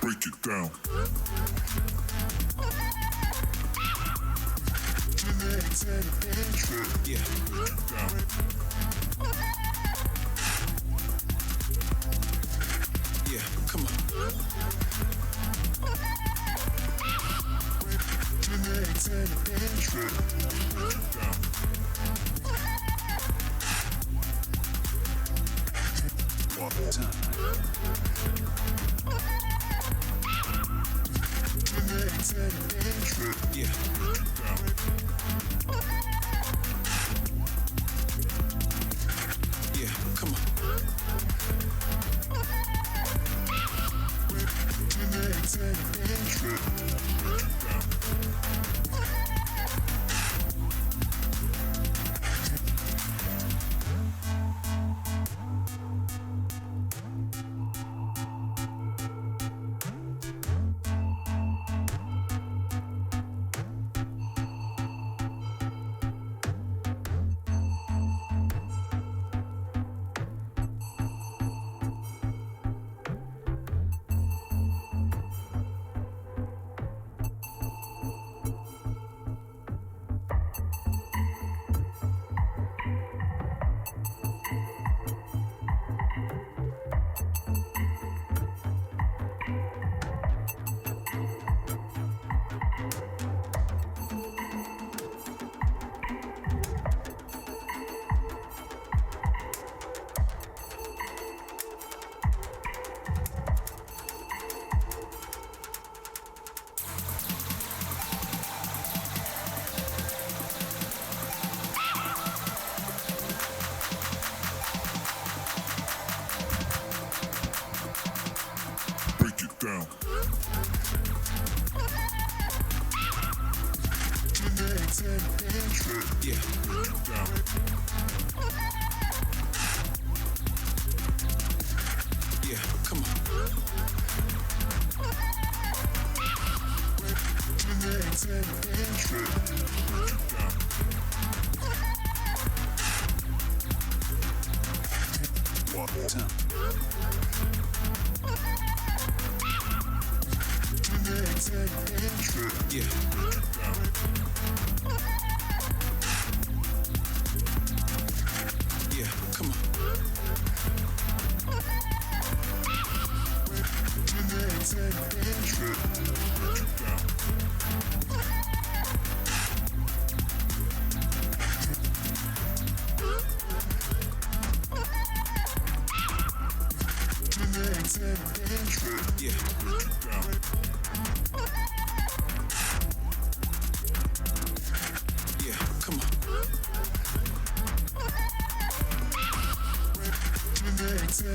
Break it down. Yeah, break it down. Yeah, come on. One time. Yeah, break it down. Yeah, come on. Break it down. Yeah, break it down. Yeah, come on. One time. Yeah, break it down. Yeah, come on. Yeah, break it down. Yeah, come on. Break it down.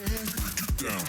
Break it down.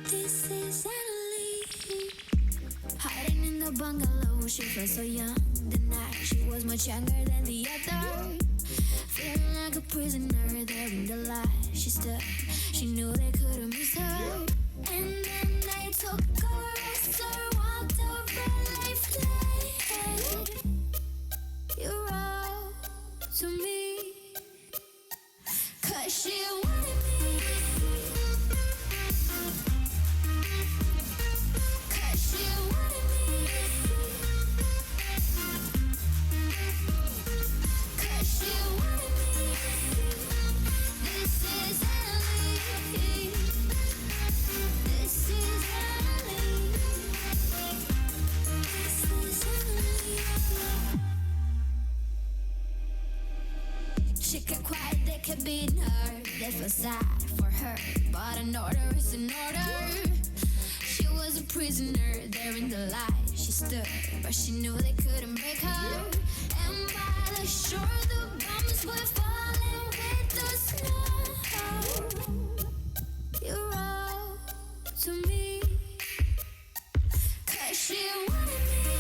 This is Emily, hiding in the bungalow. She felt so young tonight. She was much younger than the other, feeling like a prisoner there in the light. She stood, she knew they couldn't miss her. And then they took her, arrested her, walked over life like you wrote to me, 'cause she wanted me. She kept quiet, they kept beating her. They felt sad for her, but an order is an order. She was a prisoner there in the light. She stood, but she knew they couldn't break her. And by the shore, the bombs were falling with the snow. You wrote to me, 'cause she wanted me.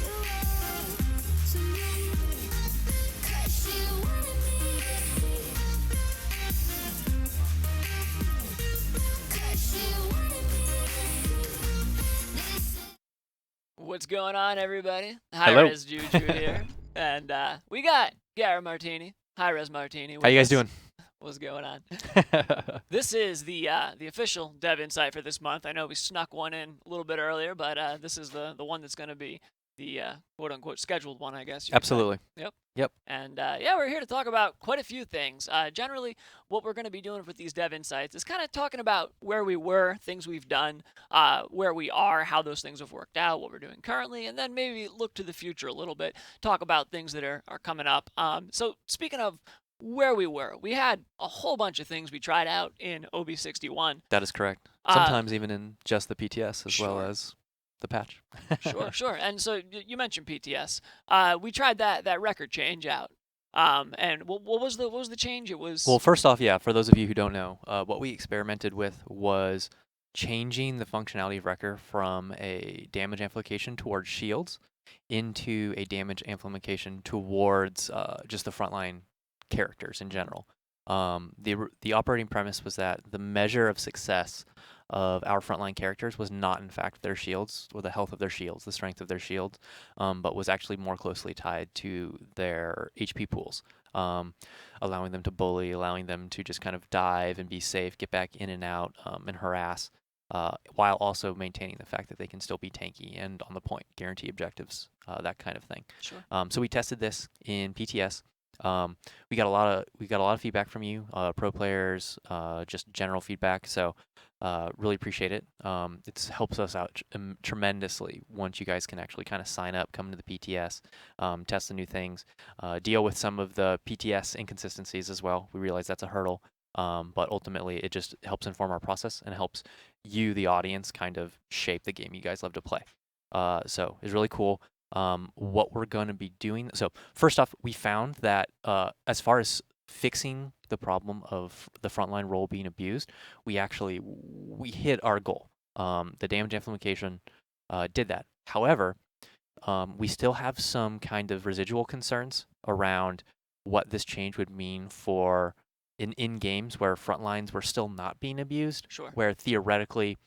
You wrote to me, 'cause she wanted me. 'Cause she wanted me. What's going on, everybody? Hello. HiRezJuJu here, and we got HiRezMartini. HiRezMartini. How you guys doing? What's going on? This is the official Dev Insight for this month. I know we snuck one in a little bit earlier, but this is the one that's going to be the quote unquote scheduled one, I guess. You could say. Absolutely. Yep. And yeah, we're here to talk about quite a few things. Generally, what we're going to be doing with these Dev Insights is kind of talking about where we were, things we've done, where we are, how those things have worked out, what we're doing currently, and then maybe look to the future a little bit, talk about things that are coming up. So speaking of where we were, we had a whole bunch of things we tried out in OB61. That is correct. Sometimes even in just the PTS as well Sure. as the patch. Sure. And so you mentioned PTS. We tried that record change out. And what was the change? It was Well, first off, yeah, for those of you who don't know, what we experimented with was changing the functionality of Wrecker from a damage amplification towards shields into a damage amplification towards just the frontline characters in general. The operating premise was that the measure of success of our frontline characters was not, in fact, their shields or the health of their shields, the strength of their shields, but was actually more closely tied to their HP pools, allowing them to bully, allowing them to just kind of dive and be safe, get back in and out, and harass, while also maintaining the fact that they can still be tanky and on the point, guarantee objectives, that kind of thing. Sure. So we tested this in PTS. We got a lot of feedback from you, pro players, just general feedback. So really appreciate it. It helps us out tremendously once you guys can actually kind of sign up, come to the PTS, test the new things, deal with some of the PTS inconsistencies as well. We realize that's a hurdle. But ultimately, it just helps inform our process and helps you, the audience, kind of shape the game you guys love to play. So it's really cool. What we're going to be doing. So first off, we found that as far as fixing the problem of the frontline role being abused, we hit our goal. The damage amplification did that. However, we still have some kind of residual concerns around what this change would mean for in games where frontlines were still not being abused. Sure. Where theoretically,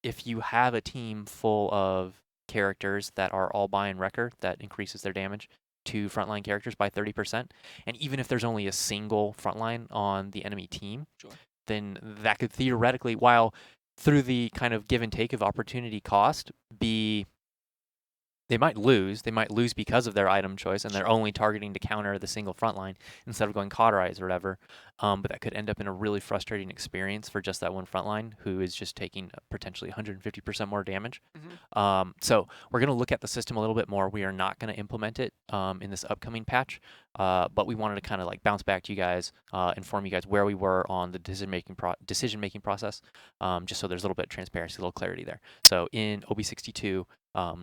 if you have a team full of characters that are all buying Wrecker, that increases their damage to frontline characters by 30%, and even if there's only a single frontline on the enemy team, Sure. then that could theoretically, while through the kind of give and take of opportunity cost, they might lose because of their item choice, and they're only targeting to counter the single front line instead of going cauterize or whatever. But that could end up in a really frustrating experience for just that one front line who is just taking potentially 150% more damage. So we're going to look at the system a little bit more. We are not going to implement it in this upcoming patch, but we wanted to kind of like bounce back to you guys, inform you guys where we were on the decision-making process, just so there's a little bit of transparency, a little clarity there. So in OB62,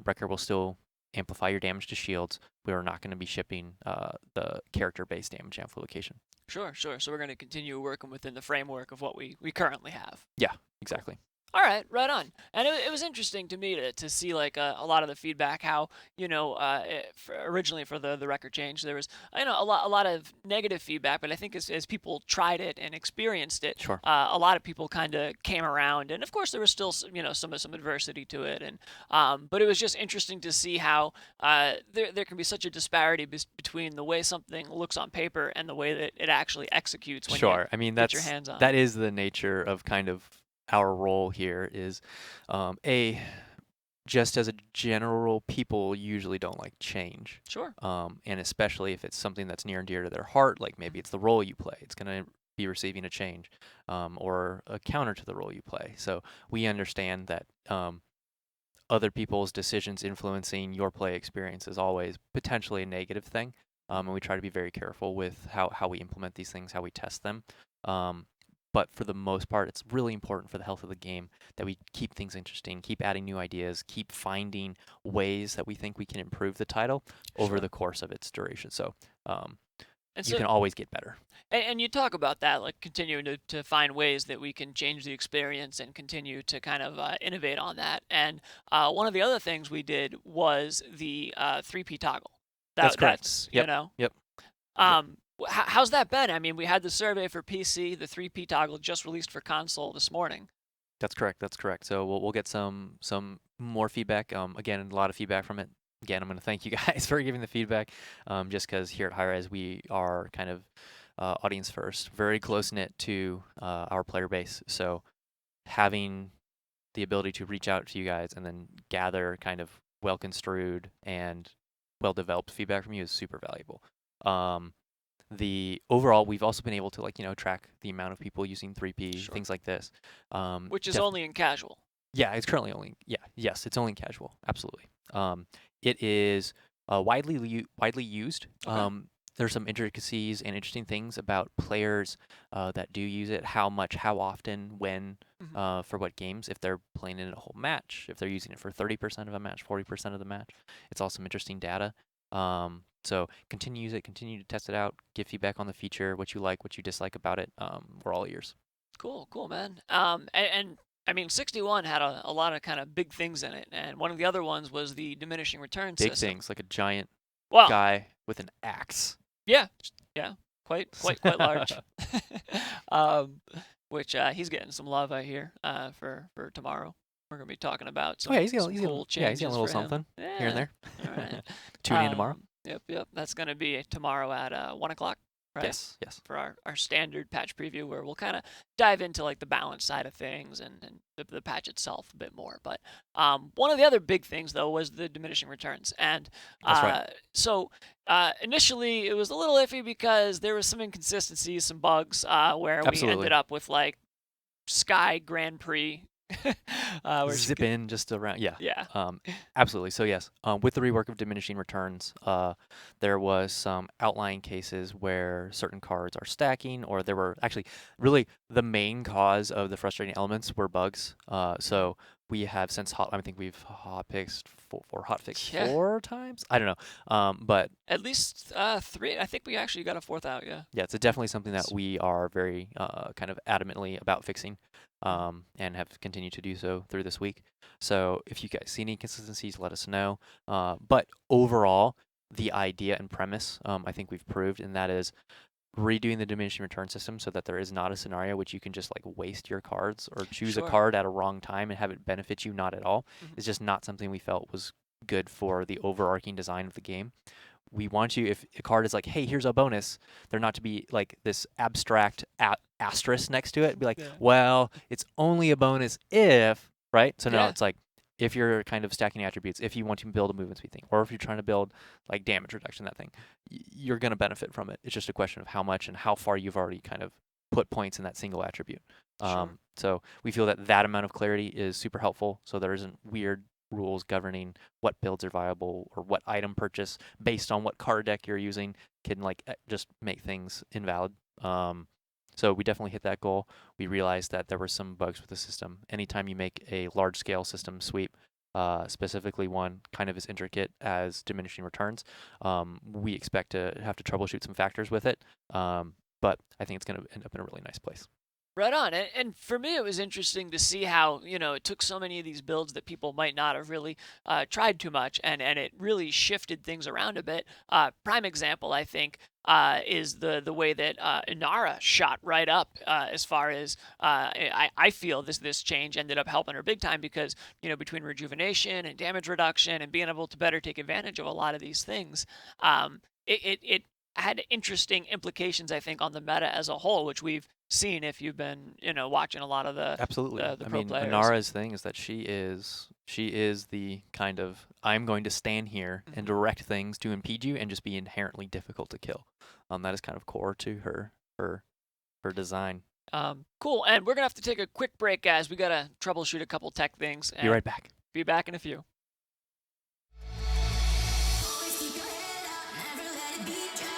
Wrecker will still amplify your damage to shields. We are not going to be shipping the character-based damage amplification. Sure. So we're going to continue working within the framework of what we currently have. Yeah, exactly. All right, right on. And it was interesting to me to see like a lot of the feedback. How originally for the record change, there was a lot of negative feedback, but I think as people tried it and experienced it, Sure. A lot of people kind of came around, and of course there was still some adversity to it, and but it was just interesting to see how there can be such a disparity between the way something looks on paper and the way that it actually executes when Sure. I mean, get your hands on it. that is the nature of kind of our role here is just as a general rule, people usually don't like change. Sure. And especially if it's something that's near and dear to their heart, like maybe it's the role you play, it's going to be receiving a change or a counter to the role you play. So we understand that other people's decisions influencing your play experience is always potentially a negative thing. And we try to be very careful with how we implement these things, how we test them. But for the most part, it's really important for the health of the game that we keep things interesting, keep adding new ideas, keep finding ways that we think we can improve the title over the course of its duration. So you can always get better. And you talk about that, like continuing to find ways that we can change the experience and continue to kind of innovate on that. And one of the other things we did was the 3P toggle. That's correct. That's, Yep. Yep. How's that been? I mean, we had the survey for PC, the 3P toggle just released for console this morning. That's correct. So we'll get some more feedback. Again, a lot of feedback from it. Again, I'm going to thank you guys for giving the feedback. Just because here at HiRez we are kind of audience first, very close knit to our player base. So having the ability to reach out to you guys and then gather kind of well construed and well developed feedback from you is super valuable. The overall, we've also been able to track the amount of people using 3P, things like this. Which is only in casual. Yeah, it's currently only it's only in casual. Absolutely. It is widely used. Okay. There's some intricacies and interesting things about players that do use it, how much, how often, when, for what games, if they're playing in a whole match, if they're using it for 30% of a match, 40% of the match. It's all some interesting data. So continue to use it, continue to test it out, give feedback on the feature, what you like, what you dislike about it. We're all ears. Cool, man. And I mean, 61 had a lot of kind of big things in it, and one of the other ones was the diminishing return system. Big things, like a giant Well, guy with an axe. Yeah, quite large. Which he's getting some love, I hear, for tomorrow. We're gonna be talking about some, he's some cool changes. he's got a little for him. something here and there. All right. Tune in tomorrow. Yep. That's gonna be tomorrow at 1 o'clock. Right? Yes. For our standard patch preview, where we'll kind of dive into like the balance side of things and the patch itself a bit more. But one of the other big things though was the diminishing returns, and That's right. So initially it was a little iffy because there was some inconsistencies, some bugs where we ended up with like Sky Grand Prix where she Zip could, in just around. Yeah. yeah, Absolutely. So yes, with the rework of diminishing returns, there was some outlying cases where certain cards are stacking, or there were actually really the main cause of the frustrating elements were bugs. So we have since I think we've hotfixed Yeah. 4 times. I don't know. But at least 3. I think we actually got a 4th out. Yeah. yeah, it's definitely something that we are very kind of adamantly about fixing, and have continued to do so through this week. So if you guys see any inconsistencies, let us know. But overall, the idea and premise, I think we've proved, and that is redoing the diminishing return system so that there is not a scenario which you can just like waste your cards or choose a Sure. card at a wrong time and have it benefit you not at all. Mhm. It's just not something we felt was good for the overarching design of the game. We want you, if a card is like, hey, here's a bonus, there not to be like this abstract asterisk next to it. Be like, Yeah. well, it's only a bonus if, right? So now Yeah. it's like, if you're kind of stacking attributes, if you want to build a movement speed thing, or if you're trying to build like damage reduction, that thing, you're going to benefit from it. It's just a question of how much and how far you've already kind of put points in that single attribute. Sure. So we feel that that amount of clarity is super helpful. So there isn't weird rules governing what builds are viable or what item purchase based on what card deck you're using can like just make things invalid. So we definitely hit that goal. We realized that there were some bugs with the system. Anytime you make a large scale system sweep, specifically one kind of as intricate as diminishing returns, we expect to have to troubleshoot some factors with it. But I think it's going to end up in a really nice place. Right on. And for me, it was interesting to see how, it took so many of these builds that people might not have really tried too much, and it really shifted things around a bit. Prime example, I think, is the way that Inara shot right up as far as I feel this change ended up helping her big time because, between rejuvenation and damage reduction and being able to better take advantage of a lot of these things, it had interesting implications, I think, on the meta as a whole, which we've seen if you've been, watching a lot of the Absolutely. the I pro mean, players. Inara's thing is that she is the kind of I'm going to stand here and direct things to impede you and just be inherently difficult to kill. That is kind of core to her design. Cool. And we're gonna have to take a quick break, guys. We gotta troubleshoot a couple tech things. Be right back. Be back in a few. Always keep your head up, never let it beat you.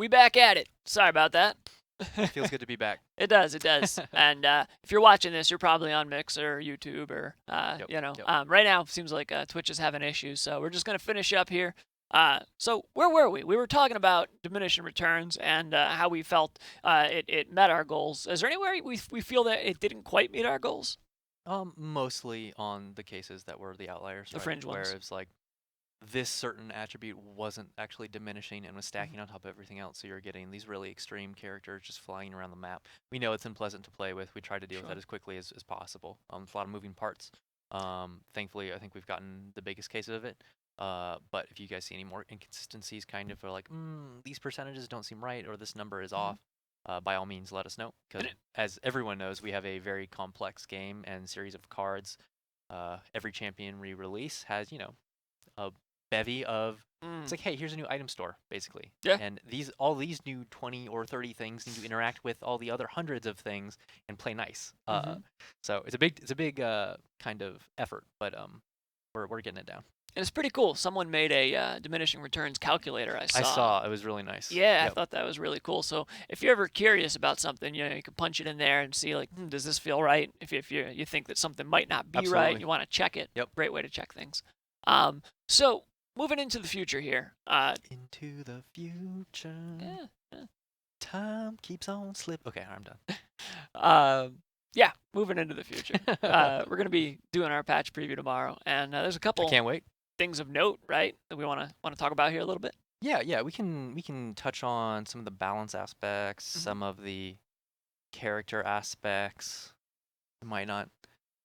we back at it. Sorry about that. It feels good to be back. It does. And if you're watching this, you're probably on Mixer or YouTube or, Yep. right now it seems like Twitch is having issues. So we're just going to finish up here. So where were we? We were talking about diminishing returns and how we felt it met our goals. Is there anywhere we feel that it didn't quite meet our goals? Mostly on the cases that were the outliers. The right? fringe ones. Where it's like this certain attribute wasn't actually diminishing and was stacking on top of everything else. So you're getting these really extreme characters just flying around the map. We know it's unpleasant to play with. We try to deal with that as quickly as possible. There's a lot of moving parts. Thankfully, I think we've gotten the biggest case of it. But if you guys see any more inconsistencies, kind of are like, these percentages don't seem right, or this number is off, by all means, let us know. Because as everyone knows, we have a very complex game and series of cards. Every champion we release has, a bevy of. It's like, hey, here's a new item store, basically. Yeah. And all these new 20 or 30 things need to interact with all the other hundreds of things and play nice. So it's a big kind of effort, but we're getting it down. And it's pretty cool. Someone made a diminishing returns calculator. I saw. It was really nice. Yeah, I thought that was really cool. So if you're ever curious about something, you can punch it in there and see, like, does this feel right? If you think that something might not be right, you want to check it. Yep. Great way to check things. So moving into the future here. Into the future. Yeah. Time keeps on slipping. Okay, I'm done. Yeah, moving into the future. We're going to be doing our patch preview tomorrow, and there's a couple I can't wait. things of note, right, that we want to talk about here a little bit. Yeah, we can touch on some of the balance aspects, some of the character aspects. It might not.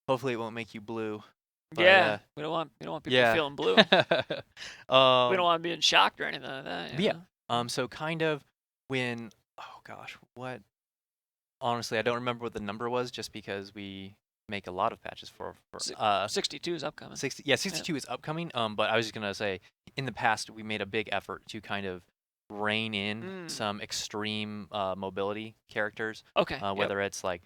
Hopefully, it won't make you blue. But, we don't want people feeling blue. We don't want being shocked or anything like that. Yeah. So kind of when, oh gosh, what? Honestly, I don't remember what the number was, just because we make a lot of patches for 62 is upcoming. 62 is upcoming. But I was just gonna say, in the past, we made a big effort to kind of rein in some extreme mobility characters. Okay. Whether it's like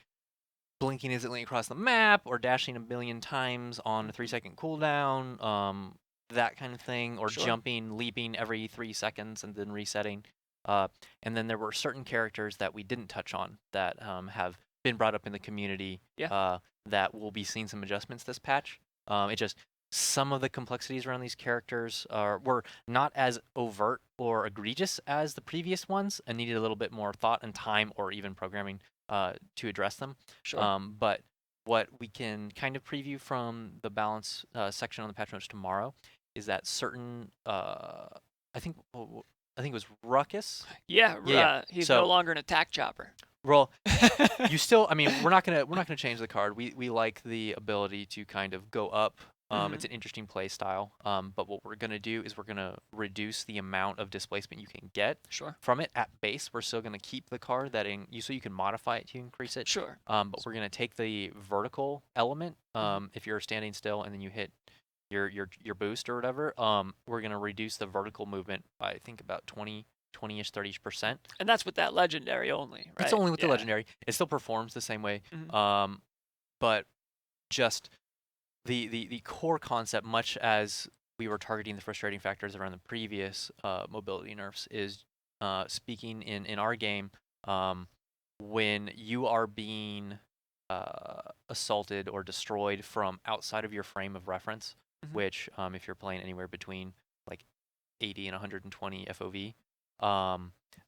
blinking instantly across the map, or dashing a billion times on a 3-second cooldown, that kind of thing, or jumping, leaping every 3 seconds and then resetting. And then there were certain characters that we didn't touch on that have been brought up in the community that will be seeing some adjustments this patch. It just, some of the complexities around these characters were not as overt or egregious as the previous ones and needed a little bit more thought and time, or even programming to address them. But what we can kind of preview from the balance section on the patch notes tomorrow is that certain, I think it was Ruckus. Yeah. He's no longer an attack chopper. Well, you still. I mean, we're not gonna change the card. We like the ability to kind of go up. It's an interesting play style. But what we're gonna do is we're gonna reduce the amount of displacement you can get from it at base. We're still gonna keep the card so you can modify it to increase it. But we're gonna take the vertical element. If you're standing still and then you hit your boost or whatever, we're gonna reduce the vertical movement by, I think, about 20-ish, 30%. And that's with that legendary only, right? It's only with the legendary. It still performs the same way. But just the core concept, much as we were targeting the frustrating factors around the previous mobility nerfs, is speaking in our game, when you are being assaulted or destroyed from outside of your frame of reference, which if you're playing anywhere between like 80 and 120 FOV,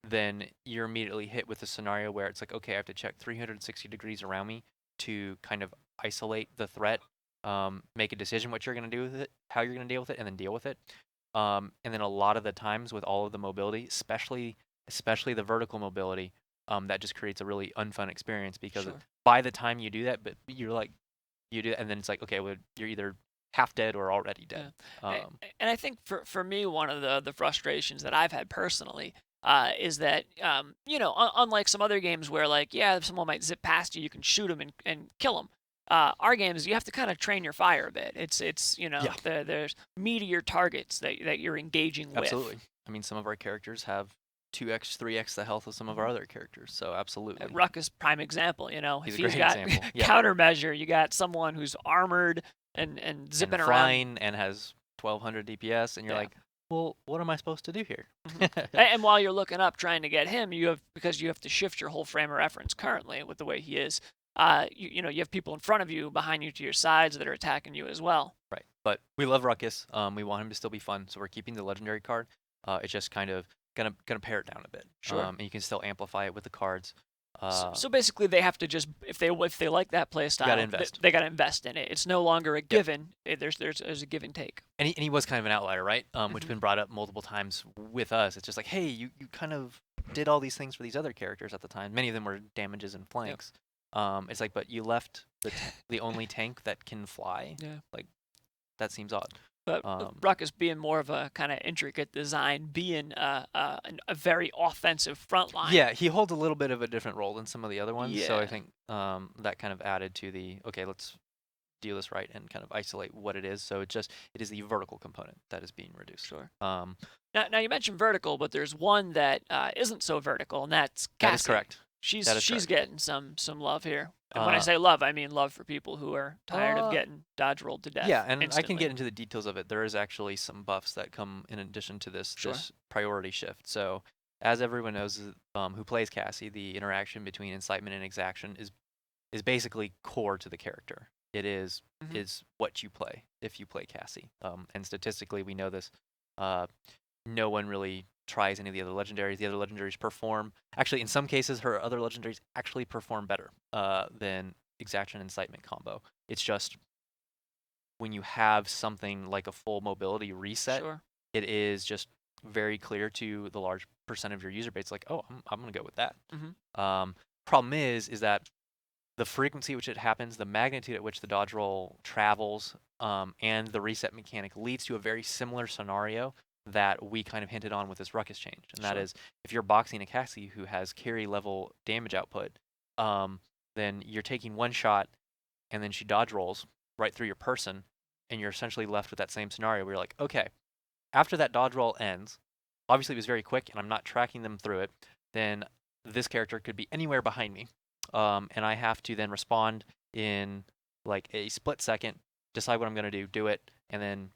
then you're immediately hit with a scenario where it's like, okay, I have to check 360 degrees around me to kind of isolate the threat, make a decision what you're going to do with it, how you're going to deal with it, and then deal with it. And then a lot of the times with all of the mobility, especially the vertical mobility, that just creates a really unfun experience, because by the time you do that, but you do it, and then it's like, okay, well, you're either half dead or already dead. And I think for me, one of the frustrations that I've had personally is that, unlike some other games where, like, if someone might zip past you, you can shoot them and kill them. Our games, you have to kind of train your fire a bit. It's there's meatier targets that you're engaging with. Absolutely. I mean, some of our characters have 2x, 3x the health of some of our other characters, so absolutely. Ruckus, prime example. He's if a great he's got example. countermeasure, you got someone who's armored and zipping and around flying and has 1200 DPS, and you're like, well, what am I supposed to do here? And while you're looking up trying to get him, because you have to shift your whole frame of reference currently with the way he is. You have people in front of you, behind you, to your sides that are attacking you as well. Right. But we love Ruckus. We want him to still be fun, so we're keeping the legendary card. It's just kind of gonna pare it down a bit. Sure. And you can still amplify it with the cards. So basically, they have to just if they like that play style, gotta invest. They got to invest in it. It's no longer a given. There's a give and take. And he was kind of an outlier, right? Which has been brought up multiple times with us. It's just like, hey, you kind of did all these things for these other characters at the time. Many of them were damages and flanks. It's like, but you left the only tank that can fly. Yeah. Like, that seems odd. But Ruckus being more of a kind of intricate design, being a very offensive front line. Yeah, he holds a little bit of a different role than some of the other ones. So Yeah. I think that kind of added to the, okay, let's do this right and kind of isolate what it is. So it is the vertical component that is being reduced. Sure. Um, Now you mentioned vertical, but there's one that isn't so vertical, and that's Cassie. that is correct. She's That is correct. getting some love here. And when I say love, I mean love for people who are tired of getting dodge rolled to death. Yeah, and I instantly. can get into the details of it. There is actually some buffs that come in addition to this Sure. this priority shift. So as everyone knows who plays Cassie, the interaction between incitement and exaction is basically core to the character. It is what you play if you play Cassie. And statistically, we know this. No one really tries any of the other legendaries. The other legendaries perform. Actually, in some cases, her other legendaries actually perform better than exaction and incitement combo. It's just when you have something like a full mobility reset, Sure. it is just very clear to the large percent of your user base. Like, oh, I'm gonna go with that. Problem is that the frequency at which it happens, the magnitude at which the dodge roll travels, and the reset mechanic leads to a very similar scenario that we kind of hinted on with this Ruckus change. And that Sure. is, if you're boxing a Cassie who has carry level damage output, then you're taking one shot and then she dodge rolls right through your person, and you're essentially left with that same scenario where you're like, okay, after that dodge roll ends, obviously it was very quick and I'm not tracking them through it, then this character could be anywhere behind me. And I have to then respond in like a split second, decide what I'm going to do it, and then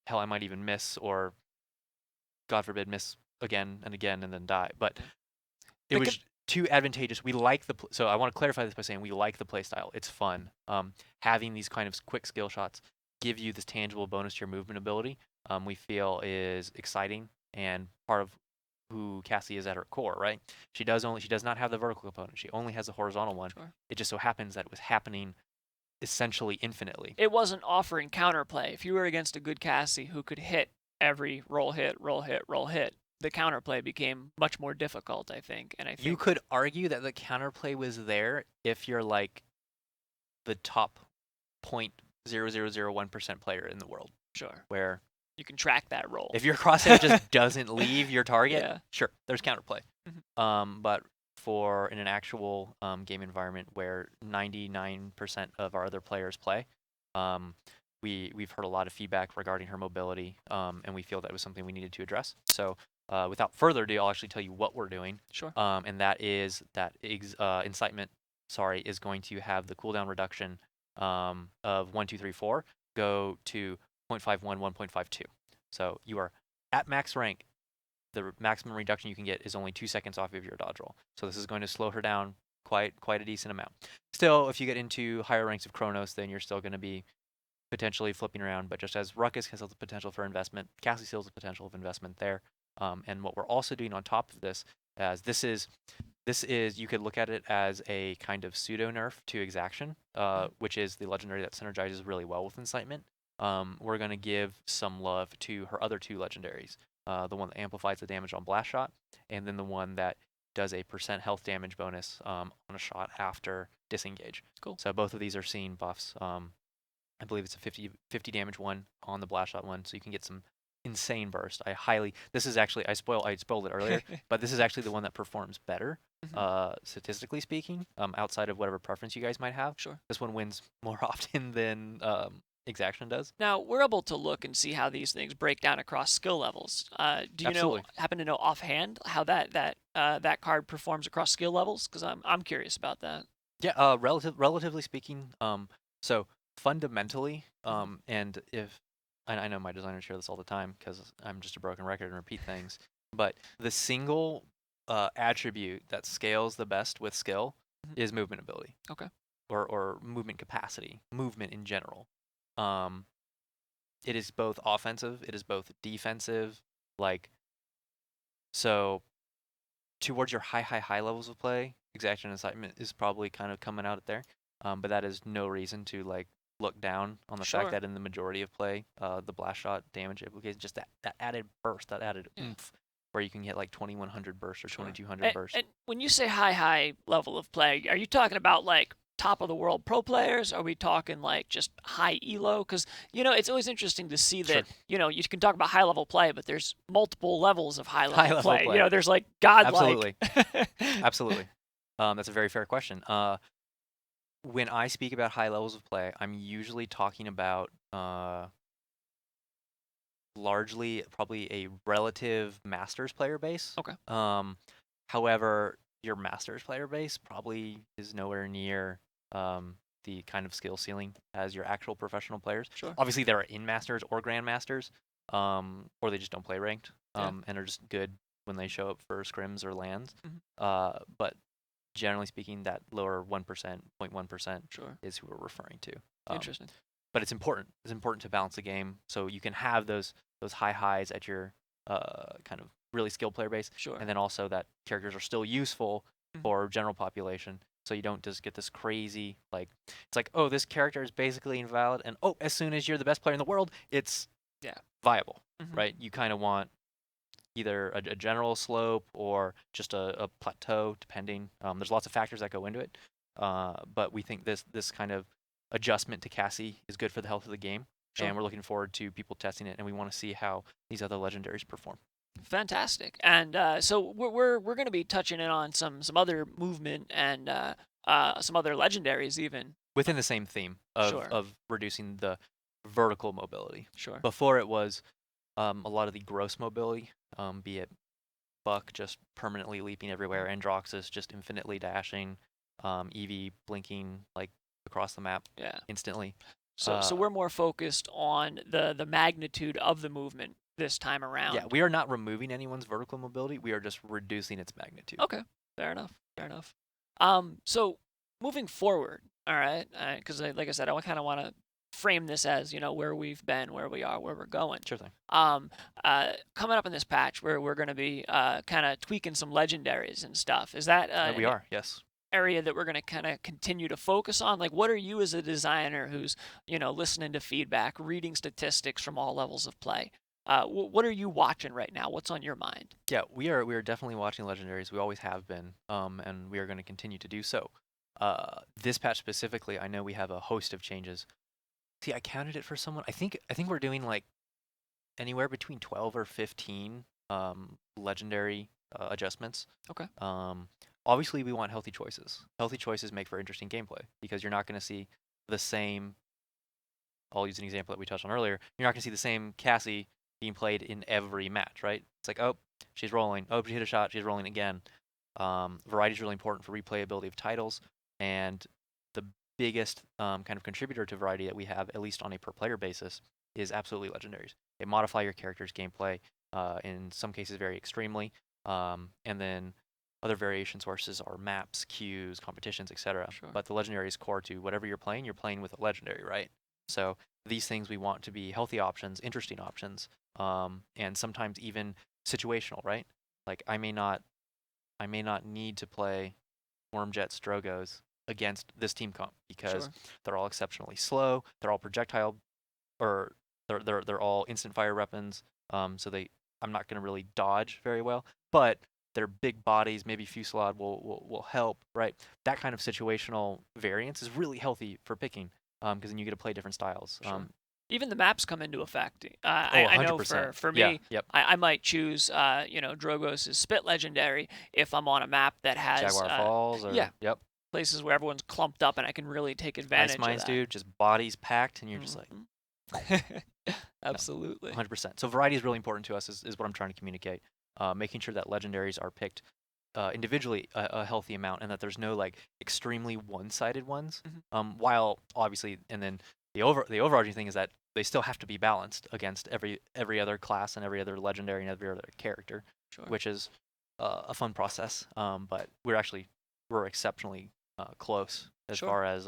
hell, I might even miss or, God forbid, miss again and again and then die. But it was too advantageous. We like so I want to clarify this by saying we like the playstyle. It's fun. Having these kind of quick skill shots give you this tangible bonus to your movement ability, we feel is exciting and part of who Cassie is at her core, right? She does not have the vertical component. She only has the horizontal one. Sure. It just so happens that it was happening essentially infinitely. It wasn't offering counterplay. If you were against a good Cassie who could hit every roll hit, the counterplay became much more difficult, I think. And I think you could argue that the counterplay was there if you're like the top 0.0001% player in the world. Sure. Where you can track that roll. If your crosshair just doesn't leave your target, Yeah. Sure, there's counterplay. But in an actual game environment where 99% of our other players play, we've heard a lot of feedback regarding her mobility, and we feel that was something we needed to address. So without further ado, I'll actually tell you what we're doing. Sure. And that is that incitement, is going to have the cooldown reduction of 1, 2, 3, 4 go to 0.51, 1.52. So you are at max rank. The maximum reduction you can get is only 2 seconds off of your dodge roll. So this is going to slow her down quite a decent amount. Still, if you get into higher ranks of Chronos, then you're still going to be potentially flipping around. But just as Ruckus has the potential for investment, Cassie still has the potential of investment there. And what we're also doing on top of this, as this is you could look at it as a kind of pseudo nerf to Exaction, which is the legendary that synergizes really well with Incitement. We're going to give some love to her other two legendaries. The one that amplifies the damage on Blast Shot, and then the one that does a % health damage bonus on a shot after Disengage. Cool. So both of these are seeing buffs. I believe it's a 50 damage one on the Blast Shot one, so you can get some insane burst. This is actually, I spoiled it earlier, but this is actually the one that performs better, statistically speaking, outside of whatever preference you guys might have. Sure. This one wins more often than Exaction does. Now, we're able to look and see how these things break down across skill levels. Do you happen to know offhand how that card performs across skill levels? Because I'm curious about that. Yeah, relatively speaking, so fundamentally, and if I know my designers hear this all the time because I'm just a broken record and repeat things. But the single attribute that scales the best with skill is movement ability. Okay. Or movement capacity, movement in general. It is both offensive, it is both defensive. Like, so towards your high levels of play, exaction and incitement is probably kind of coming out there. But that is no reason to like look down on the fact that in the majority of play, the blast shot damage implicates just that added burst, that added oomph, where you can get like 2100 burst or 2200 burst. And when you say high level of play, are you talking about like top of the world pro players? Are we talking like just high elo? Because it's always interesting to see that you can talk about high level play, but there's multiple levels of high level play. There's like godlike. Absolutely. That's a very fair question. When I speak about high levels of play, I'm usually talking about largely probably a relative Masters player base. Okay. However, your Masters player base probably is nowhere near the kind of skill ceiling as your actual professional players. Sure. Obviously, there are in Masters or Grandmasters, or they just don't play ranked and are just good when they show up for scrims or lands. But generally speaking, that lower 1%, 0.1% is who we're referring to. Interesting. But it's important. It's important to balance the game so you can have those high highs at your kind of really skilled player base. Sure. And then also that characters are still useful for general population. So you don't just get this crazy, like, it's like, oh, this character is basically invalid. And, oh, as soon as you're the best player in the world, it's viable, right? You kind of want either a general slope or just a plateau, depending. There's lots of factors that go into it. But we think this kind of adjustment to Cassie is good for the health of the game. Sure. And we're looking forward to people testing it, and we want to see how these other legendaries perform. Fantastic. And so we're going to be touching in on some other movement and some other legendaries even. Within the same theme of reducing the vertical mobility. Sure. Before it was a lot of the gross mobility, be it Buck just permanently leaping everywhere, Androxus just infinitely dashing, Eevee blinking like across the map instantly. So we're more focused on the magnitude of the movement this time around. Yeah, we are not removing anyone's vertical mobility. We are just reducing its magnitude. Okay, fair enough. So moving forward, all right, because like I said, I kind of want to frame this as where we've been, where we are, where we're going. Sure thing. Coming up in this patch, where we're going to be kind of tweaking some legendaries and stuff. Is that we are, yes. Area that we're going to kind of continue to focus on? Like, what are you as a designer who's listening to feedback, reading statistics from all levels of play? What are you watching right now? What's on your mind? Yeah, we are definitely watching legendaries. We always have been, and we are going to continue to do so. This patch specifically, I know we have a host of changes. See, I counted it for someone. I think we're doing like anywhere between 12 or 15 legendary adjustments. Okay. Obviously, we want healthy choices. Healthy choices make for interesting gameplay because you're not going to see the same. I'll use an example that we touched on earlier. You're not going to see the same Cassie being played in every match, right? It's like, oh, she's rolling. Oh, she hit a shot. She's rolling again. Variety is really important for replayability of titles, and the biggest kind of contributor to variety that we have, at least on a per-player basis, is absolutely legendaries. They modify your character's gameplay, in some cases very extremely, and then other variation sources are maps, queues, competitions, etc. Sure. But the legendary is core to whatever you're playing with a legendary, right? So these things we want to be healthy options, interesting options, and sometimes even situational, right? Like I may not need to play Wormjet Strogos against this team comp because they're all exceptionally slow. They're all projectile, or they're all instant fire weapons. So I'm not going to really dodge very well, but their big bodies, maybe Fusillade will help, right? That kind of situational variance is really healthy for picking, because then you get to play different styles. Sure. Even the maps come into effect. I know for me, I might choose Drogos' Spit Legendary if I'm on a map that has Jaguar Falls or places where everyone's clumped up and I can really take advantage Ice Mines, of that. dude, just bodies packed and you're just like absolutely 100%. So variety is really important to us is what I'm trying to communicate. Making sure that legendaries are picked individually a healthy amount, and that there's no like extremely one-sided ones. While obviously, and then the overarching thing is that they still have to be balanced against every other class and every other legendary and every other character, Sure. which is a fun process. But we're exceptionally close as Sure. far as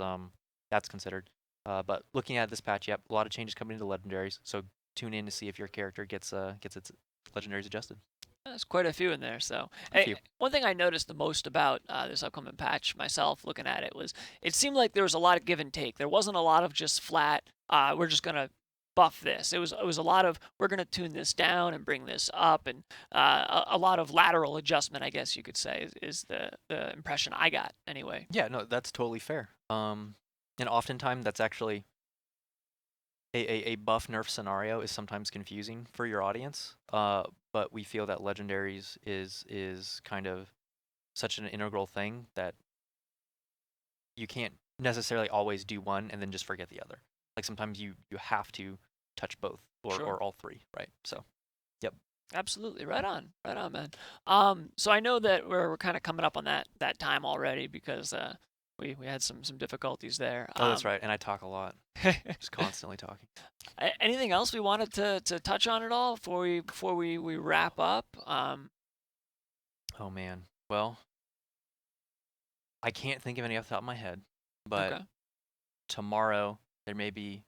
that's considered. But looking at this patch, yep, a lot of changes coming into legendaries. So tune in to see if your character gets its legendaries adjusted. There's quite a few in there. So, A few. one thing I noticed the most about this upcoming patch myself, looking at it, was it seemed like there was a lot of give and take. There wasn't a lot of just flat, we're just gonna buff this. It was a lot of we're gonna tune this down and bring this up, and a lot of lateral adjustment, I guess you could say, is the impression I got anyway. Yeah, no, that's totally fair. And oftentimes that's actually a buff nerf scenario is sometimes confusing for your audience. But we feel that legendaries is kind of such an integral thing that you can't necessarily always do one and then just forget the other. Like sometimes you have to touch both Sure. or all three, right? So, yep. Absolutely, right on, man. So I know that we're kind of coming up on that time already because we had some difficulties there. Oh, that's right. And I talk a lot, just constantly talking. Anything else we wanted to touch on at all before we wrap up? Oh man. Well, I can't think of any off the top of my head, but Okay. tomorrow there may be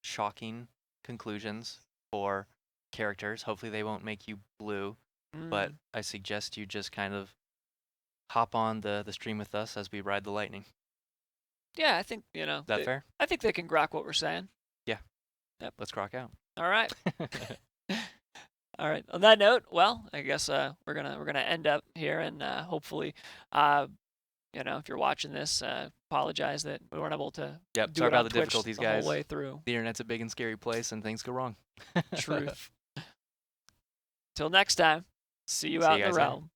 shocking conclusions for characters. Hopefully they won't make you blue, but Mm, I suggest you just kind of hop on the stream with us as we ride the lightning. yeah, I think Is that fair? I think they can grok what we're saying. Yeah. Yep. Let's crock out. All right. All right. On that note, well, I guess we're gonna end up here, and hopefully, if you're watching this, apologize that we weren't able to Yep. do Sorry it on about the Twitch difficulties, the guys. whole way through. The internet's a big and scary place, and things go wrong. Truth. Till next time. See you See out you in the guys later. realm.